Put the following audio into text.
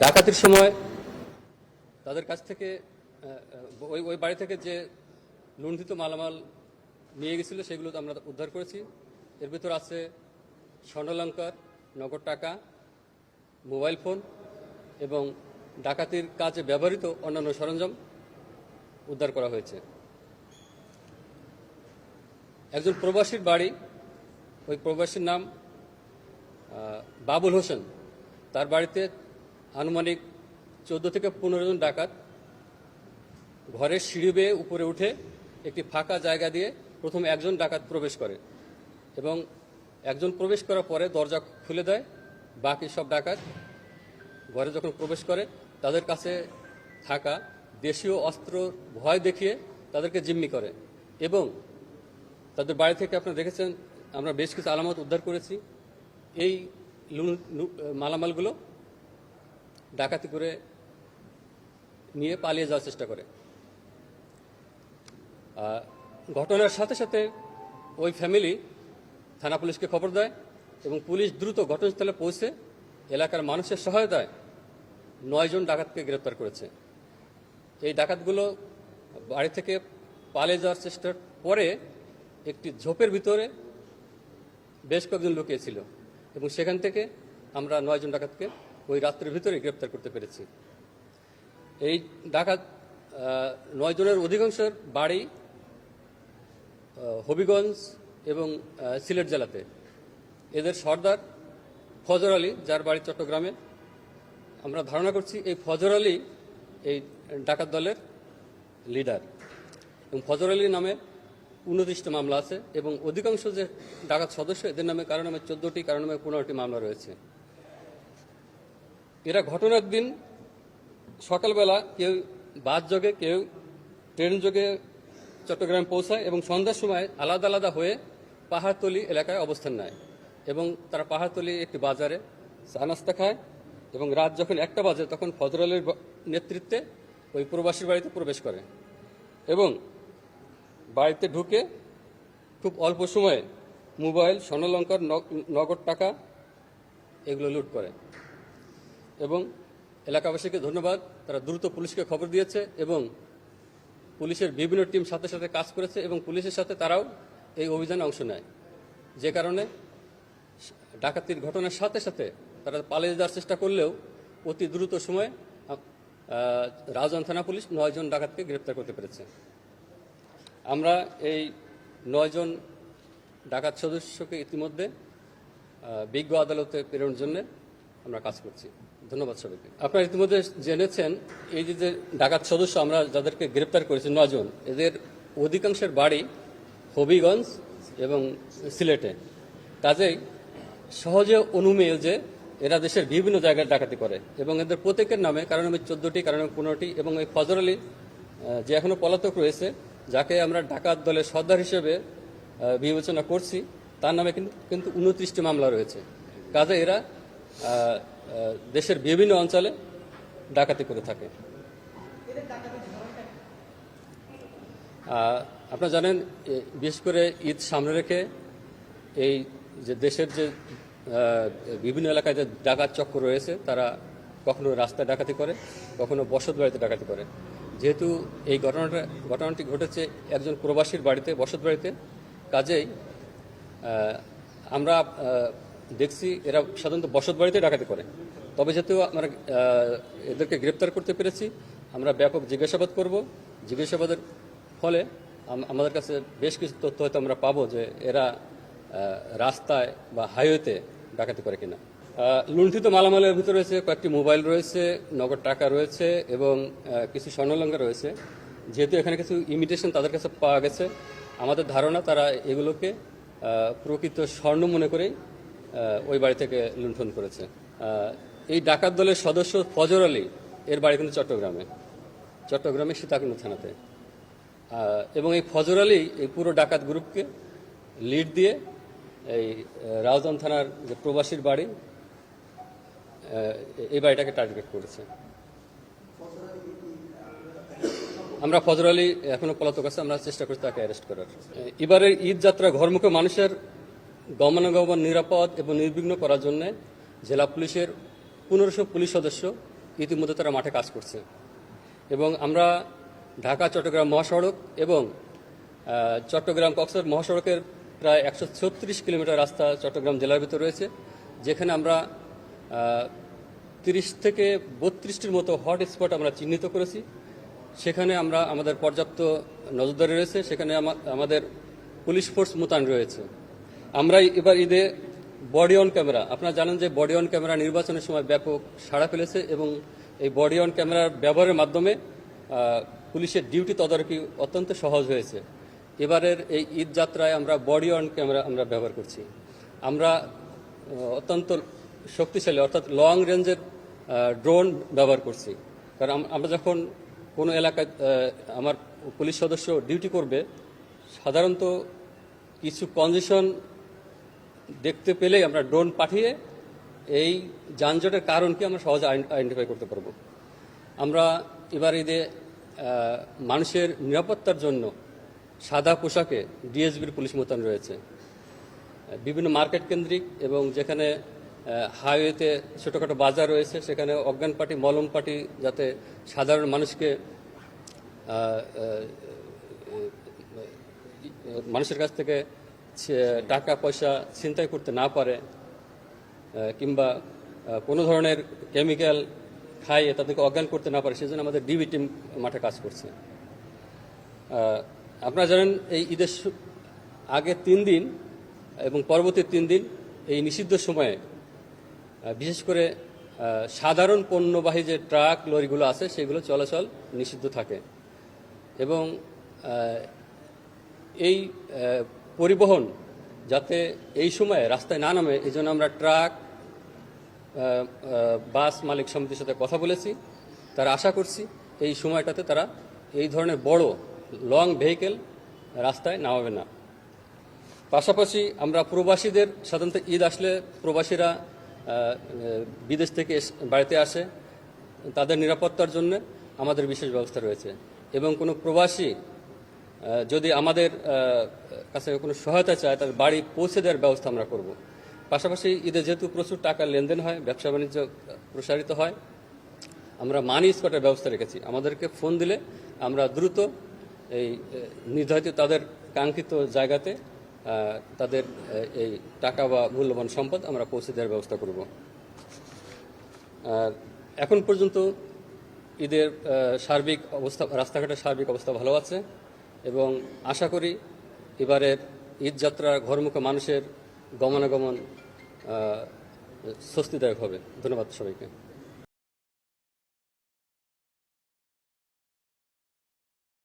ডাকাতির সময় তাদের কাছ থেকে ওই বাড়ি থেকে যে লুণ্ঠিত মালামাল নিয়ে গেছিল সেগুলো আমরা উদ্ধার করেছি। এর ভিতর আছে স্বর্ণালঙ্কার, নগদ টাকা, মোবাইল ফোন এবং ডাকাতির কাজে ব্যবহৃত অন্যান্য সরঞ্জাম উদ্ধার করা হয়েছে। একজন প্রবাসীর বাড়ি, ওই প্রবাসীর নাম বাবুল হোসেন। তার বাড়িতে আনুমানিক 14 থেকে 15 জন ডাকাত ঘরের সিঁড়ি বেয়ে উপরে উঠে একটি ফাঁকা জায়গা দিয়ে প্রথম একজন ডাকাত প্রবেশ করে এবং একজন প্রবেশ করার পরে দরজা খুলে দেয়। বাকি সব ডাকাত ঘরে যখন প্রবেশ করে তাদের কাছে থাকা দেশীয় অস্ত্র ভয় দেখিয়ে তাদেরকে জিম্মি করে এবং তাদের বাড়ি থেকে আপনারা দেখেছেন আমরা বেশ কিছু আলামত উদ্ধার করেছি। এই মালামালগুলো ডাকাতি করে নিয়ে পালিয়ে যাওয়ার চেষ্টা করে। ঘটনার সাথে সাথে ওই ফ্যামিলি থানা পুলিশকে খবর দেয় এবং পুলিশ দ্রুত ঘটনাস্থলে পৌঁছে এলাকার মানুষের সহায়তায় 9 জন ডাকাতকে গ্রেপ্তার করেছে। এই ডাকাতগুলো বাড়ি থেকে পালিয়ে যাওয়ার চেষ্টার পরে একটি ঝোপের ভিতরে বেশ কয়েকজন লুকিয়েছিল এবং সেখান থেকে আমরা 9 জন ডাকাতকে ওই রাত্রের ভিতরে গ্রেপ্তার করতে পেরেছি। এই ডাকাত 9 জনের অধিকাংশের বাড়ি হবিগঞ্জ এবং সিলেট জেলাতে। এদের সর্দার ফজর আলী, যার বাড়ি চট্টগ্রামে। আমরা ধারণা করছি এই ফজর আলী এই ডাকাত দলের লিডার এবং ফজর আলীর নামে 29টি মামলা আছে এবং অধিকাংশ যে ডাকাত সদস্য এদের নামে কারো নামে 14টি, কারো নামে 15টি মামলা রয়েছে। এরা ঘটনার দিন সকালবেলা কেউ বাস যোগে, কেউ ট্রেন যোগে চট্টগ্রাম পৌঁছায় এবং সন্ধ্যার সময় আলাদা আলাদা হয়ে পাহাড়তলি এলাকায় অবস্থান নেয় এবং তারা পাহাড়তলি একটি বাজারে চা নাস্তা খায় এবং রাত যখন 1টা বাজে তখন ফজর আলীর নেতৃত্বে ওই প্রবাসীর বাড়িতে প্রবেশ করে এবং বাড়িতে ঢুকে খুব অল্প সময়ে মোবাইল, স্বর্ণালঙ্কার, নগদ টাকা এগুলো লুট করে এবং এলাকাবাসীকে ধন্যবাদ, তারা দ্রুত পুলিশকে খবর দিয়েছে এবং পুলিশের বিভিন্ন টিম সাথে সাথে কাজ করেছে এবং পুলিশের সাথে তারাও এই অভিযানে অংশ নেয়, যে কারণে ডাকাতির ঘটনার সাথে সাথে তারা পালিয়ে যাওয়ার চেষ্টা করলেও অতি দ্রুত সময়ে রাউজান থানা পুলিশ 9 জন ডাকাতকে গ্রেপ্তার করতে পেরেছে। আমরা এই 9 জন ডাকাত সদস্যকে ইতিমধ্যে বিজ্ঞ আদালতে প্রেরণের জন্য আমরা কাজ করছি। ধন্যবাদ সবাইকে। আপনারা ইতিমধ্যে জেনেছেন এই যে ডাকাত সদস্য আমরা যাদেরকে গ্রেপ্তার করেছি 9 জন, এদের অধিকাংশের বাড়ি হবিগঞ্জ এবং সিলেটে। কাজেই সহজে অনুমেয় যে এরা দেশের বিভিন্ন জায়গায় ডাকাতি করে এবং এদের প্রত্যেকের নামে কারো নামে 14টি, কারো নামে 15টি এবং এই ফজর আলী যে এখনো পলাতক রয়েছে, যাকে আমরা ডাকাত দলের সর্দার হিসেবে বিবেচনা করছি, তার নামে কিন্তু 29টি মামলা রয়েছে। কাজে এরা দেশের বিভিন্ন অঞ্চলে ডাকাতি করে থাকে। আপনারা জানেন বিশেষ করে ঈদ সামনে রেখে এই যে দেশের যে বিভিন্ন এলাকায় যে ডাকাত চক্র রয়েছে, তারা কখনো রাস্তায় ডাকাতি করে, কখনো বসত বাড়িতে ডাকাতি করে। যেহেতু এই ঘটনাটি ঘটেছে একজন প্রবাসীর বাড়িতে, বসত বাড়িতে, কাজেই আমরা দেখছি এরা সাধারণত বসত বাড়িতে ডাকাতি করে। তবে যেহেতু আমরা এদেরকে গ্রেপ্তার করতে পেরেছি, আমরা ব্যাপক জিজ্ঞাসাবাদ করব। জিজ্ঞাসাবাদের ফলে আমাদের কাছে বেশ কিছু তথ্য হয়তো আমরা পাবো যে এরা রাস্তায় বা হাইওয়েতে ডাকাতি করে কিনা। লুণ্ঠিত মালামালের ভিতরে রয়েছে কয়েকটি মোবাইল রয়েছে, নগদ টাকা রয়েছে এবং কিছু স্বর্ণালঙ্কার রয়েছে। যেহেতু এখানে কিছু ইমিটেশন তাদের কাছে পাওয়া গেছে, আমাদের ধারণা তারা এগুলোকে প্রকৃত স্বর্ণ মনে করেই ওই বাড়ি থেকে লুণ্ঠন করেছে। এই ডাকাত দলের সদস্য ফজর আলী, এর বাড়ি কিন্তু চট্টগ্রামে সীতাকুণ্ড থানাতে এবং এই ফজর আলী এই পুরো ডাকাত গ্রুপকে লিড দিয়ে এই রাউজান থানার যে প্রবাসীর বাড়ি, এই বাড়িটাকে টার্গেট করেছে। আমরা ফজর আলী এখনো পলাতক আছে, আমরা চেষ্টা করছি তাকে অ্যারেস্ট করার। এবারের ঈদ যাত্রা ঘরমুখী মানুষের গমনাগমন নিরাপদ এবং নির্বিঘ্ন করার জন্য জেলা পুলিশের 1500 পুলিশ সদস্য ইতিমধ্যে তারা মাঠে কাজ করছে। এবং আমরা ঢাকা চট্টগ্রাম মহাসড়ক এবং চট্টগ্রাম কক্সবাজার মহাসড়কের প্রায় 136 কিলোমিটার রাস্তা চট্টগ্রাম জেলার ভিতরে রয়েছে, যেখানে আমরা 30 থেকে 32টির মতো হটস্পট আমরা চিহ্নিত করেছি। সেখানে আমরা আমাদের পর্যাপ্ত নজরদারি রয়েছে, সেখানে আমাদের পুলিশ ফোর্স মোতায়েন রয়েছে। আমরা এবার ঈদে বডি অন ক্যামেরা, আপনারা জানেন যে বডি অন ক্যামেরা নির্বাচনের সময় ব্যাপক সাড়া ফেলেছে এবং এই বডি অন ক্যামেরার ব্যবহারের মাধ্যমে পুলিশের ডিউটি তদারকি অত্যন্ত সহজ হয়েছে। এবারের এই ঈদ যাত্রায় আমরা বডি অন ক্যামেরা আমরা ব্যবহার করছি। আমরা অত্যন্ত শক্তিশালী অর্থাৎ লং রেঞ্জের ড্রোন ব্যবহার করছি, কারণ আমরা যখন কোনো এলাকায় আমার পুলিশ সদস্য ডিউটি করবে, সাধারণত কিছু কনজেশন দেখতে পেলেই আমরা ড্রোন পাঠিয়ে এই যানজটের কারণ কি আমরা সহজে আইডেন্টিফাই করতে পারবো। আমরা এবার ঈদে মানুষের নিরাপত্তার জন্য সাদা পোশাকে ডিএসবির পুলিশ মোতায়েন রয়েছে। বিভিন্ন মার্কেট কেন্দ্রিক এবং যেখানে হাইওয়েতে ছোটোখাটো বাজার রয়েছে, সেখানে অজ্ঞান পার্টি মলম পার্টি যাতে সাধারণ মানুষকে মানুষের কাছ থেকে টাকা পয়সা ছিনতাই করতে না পারে কিংবা কোনো ধরনের কেমিক্যাল খাইয়ে তাদেরকে অজ্ঞান করতে না পারে, সেজন্য আমাদের ডিবি টিম মাঠে কাজ করছে। আপনারা জানেন এই ঈদের আগে 3 দিন এবং পরবর্তী 3 দিন এই নিষিদ্ধ সময়ে বিশেষ করে সাধারণ পণ্যবাহী যে ট্রাক লরিগুলো আছে সেগুলো চলাচল নিষিদ্ধ থাকে এবং এই পরিবহন যাতে এই সময়ে রাস্তায় না নামে এই জন্য আমরা ট্রাক বাস মালিক সমিতির সাথে কথা বলেছি। তারা আশা করছি এই সময়টাতে তারা এই ধরনের বড় লং ভেহিকেল রাস্তায় নামাবে না। পাশাপাশি আমরা প্রবাসীদের সাধারণত ঈদ আসলে প্রবাসীরা বিদেশ থেকে বাড়িতে আসে, তাদের নিরাপত্তার জন্য আমাদের বিশেষ ব্যবস্থা রয়েছে এবং কোনো প্রবাসী যদি আমাদের কাছে কোনো সহায়তা চায় তার বাড়ি পৌঁছে দেওয়ার ব্যবস্থা আমরা করব। পাশাপাশি ঈদে যেহেতু প্রচুর টাকার লেনদেন হয়, ব্যবসা বাণিজ্য প্রসারিত হয়, আমরা মানি স্পটের ব্যবস্থা রেখেছি। আমাদেরকে ফোন দিলে আমরা দ্রুত এই নির্ধারিত তাদের কাঙ্ক্ষিত জায়গাতে তাদের এই টাকা বা মূল্যবান সম্পদ আমরা পৌঁছে দেওয়ার ব্যবস্থা করব। এখন পর্যন্ত ঈদের সার্বিক অবস্থা, রাস্তাঘাটের সার্বিক অবস্থা ভালো আছে এবং আশা করি এবারের ঈদ যাত্রা ঘরমুখী মানুষের গমনাগমন স্বস্তিদায়ক হবে। ধন্যবাদ সবাইকে।